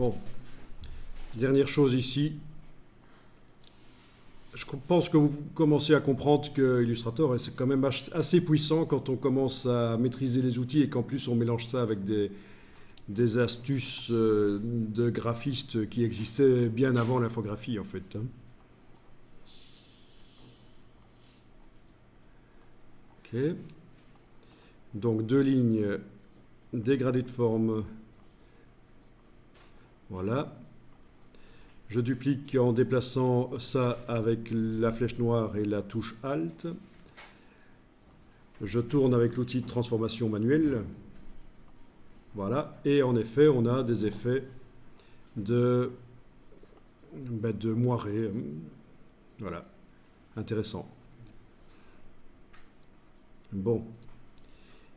Bon, dernière chose ici. Je pense que vous commencez à comprendre que Illustrator c'est quand même assez puissant quand on commence à maîtriser les outils et qu'en plus on mélange ça avec des astuces de graphistes qui existaient bien avant l'infographie en fait. Ok. Donc deux lignes dégradées de forme. Voilà. Je duplique en déplaçant ça avec la flèche noire et la touche Alt. Je tourne avec l'outil de transformation manuelle. Voilà. Et en effet, on a des effets de moiré. Voilà. Intéressant. Bon.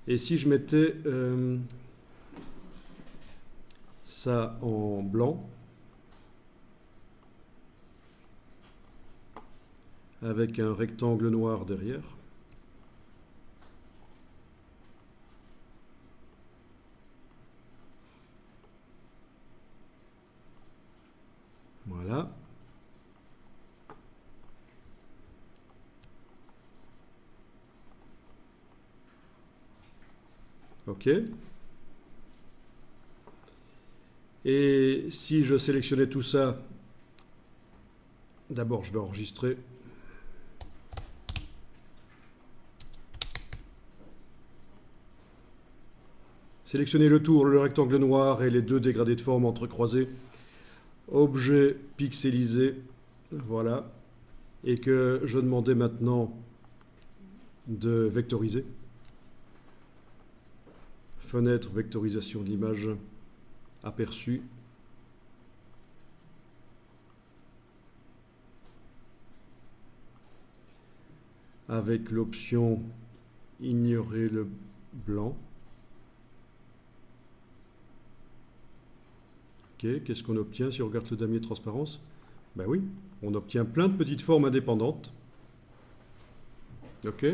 Et si je mettais ça en blanc, avec un rectangle noir derrière. Voilà. OK. Et si je sélectionnais tout ça, d'abord je vais enregistrer. Sélectionner le tour, le rectangle noir et les deux dégradés de forme entrecroisés. Objet pixelisé. Voilà. Et que je demandais maintenant de vectoriser. Fenêtre, vectorisation d'image, aperçu. Avec l'option ignorer le blanc. Ok, qu'est-ce qu'on obtient si on regarde le damier de transparence? Ben oui, on obtient plein de petites formes indépendantes. Ok.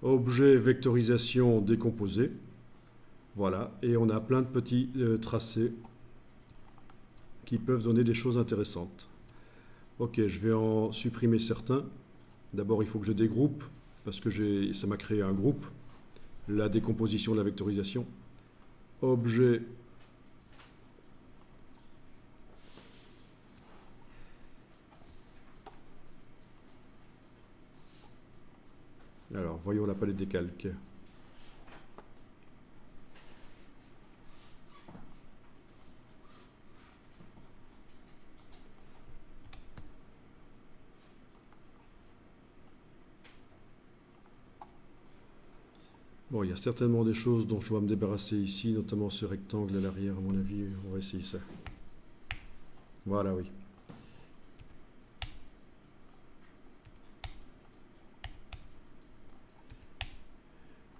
Objet vectorisation décomposé. Voilà, et on a plein de petits tracés qui peuvent donner des choses intéressantes. Ok, je vais en supprimer certains. D'abord, il faut que je dégroupe, parce que ça m'a créé un groupe. La décomposition de la vectorisation. Objet. Alors, voyons la palette des calques. Bon, il y a certainement des choses dont je dois me débarrasser ici, notamment ce rectangle à l'arrière, à mon avis. On va essayer ça. Voilà, oui.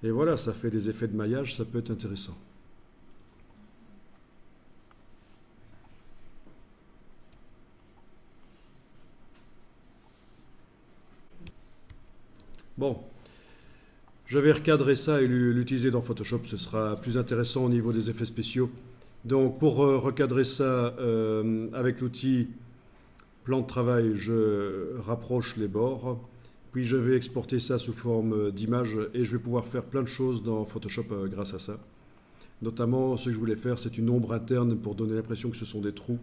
Et voilà, ça fait des effets de maillage, ça peut être intéressant. Bon, je vais recadrer ça et l'utiliser dans Photoshop, ce sera plus intéressant au niveau des effets spéciaux. Donc pour recadrer ça avec l'outil plan de travail, je rapproche les bords, puis je vais exporter ça sous forme d'image et je vais pouvoir faire plein de choses dans Photoshop grâce à ça. Notamment, ce que je voulais faire, c'est une ombre interne pour donner l'impression que ce sont des trous.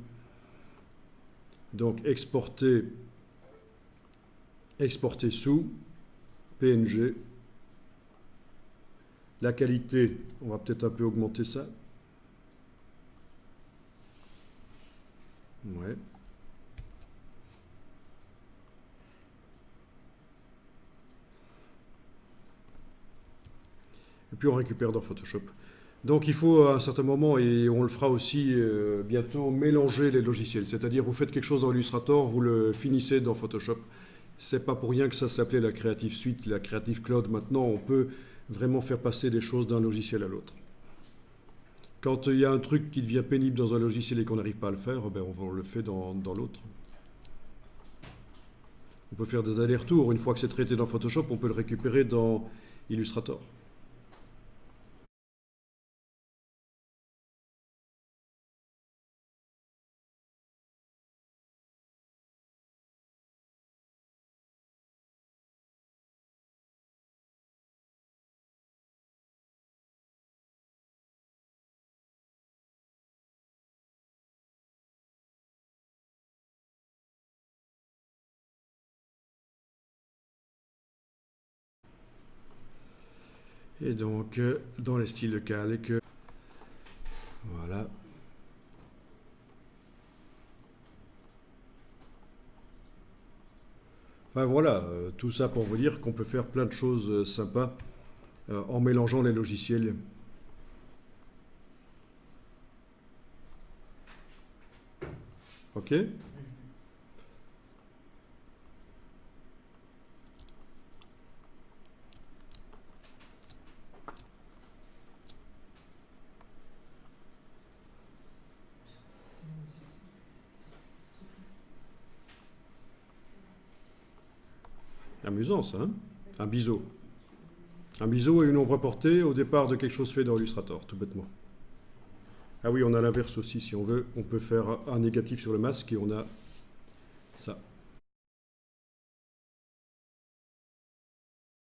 Donc exporter sous, PNG. La qualité, on va peut-être un peu augmenter ça. Ouais. Et puis on récupère dans Photoshop. Donc il faut à un certain moment, et on le fera aussi bientôt, mélanger les logiciels. C'est-à-dire vous faites quelque chose dans Illustrator, vous le finissez dans Photoshop. C'est pas pour rien que ça s'appelait la Creative Suite, la Creative Cloud. Maintenant, on peut vraiment faire passer des choses d'un logiciel à l'autre. Quand il y a un truc qui devient pénible dans un logiciel et qu'on n'arrive pas à le faire, ben on le fait dans l'autre. On peut faire des allers-retours. Une fois que c'est traité dans Photoshop, on peut le récupérer dans Illustrator. Et donc, dans les styles de calque, voilà. Enfin voilà, tout ça pour vous dire qu'on peut faire plein de choses sympas en mélangeant les logiciels. Ok? Amusant ça, hein? Un biseau. Un biseau et une ombre portée au départ de quelque chose fait dans Illustrator, tout bêtement. Ah oui, on a l'inverse aussi, si on veut. On peut faire un négatif sur le masque et on a ça.